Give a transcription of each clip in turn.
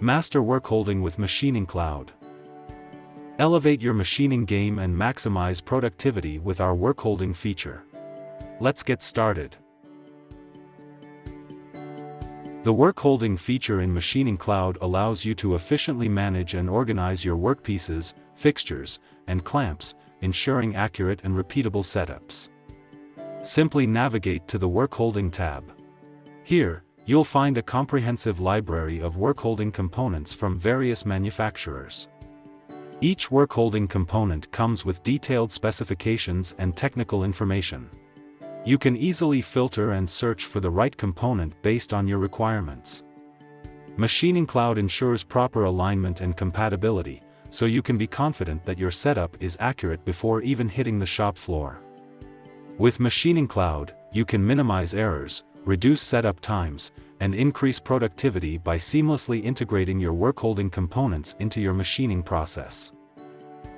Master workholding with MachiningCloud. Elevate your machining game and maximize productivity with our workholding feature. Let's get started. The workholding feature in MachiningCloud allows you to efficiently manage and organize your workpieces, fixtures, and clamps, ensuring accurate and repeatable setups. Simply navigate to the Workholding tab. Here, you'll find a comprehensive library of workholding components from various manufacturers. Each workholding component comes with detailed specifications and technical information. You can easily filter and search for the right component based on your requirements. MachiningCloud ensures proper alignment and compatibility, so you can be confident that your setup is accurate before even hitting the shop floor. With MachiningCloud, you can minimize errors, reduce setup times, and increase productivity by seamlessly integrating your workholding components into your machining process.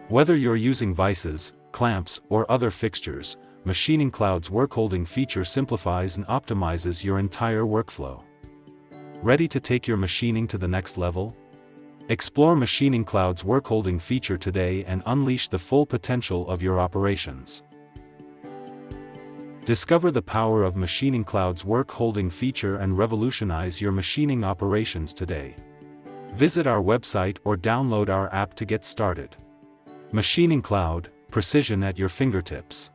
Whether you're using vices, clamps, or other fixtures, MachiningCloud's workholding feature simplifies and optimizes your entire workflow. Ready to take your machining to the next level? Explore MachiningCloud's workholding feature today and unleash the full potential of your operations. Discover the power of MachiningCloud's workholding feature and revolutionize your machining operations today. Visit our website or download our app to get started. MachiningCloud, precision at your fingertips.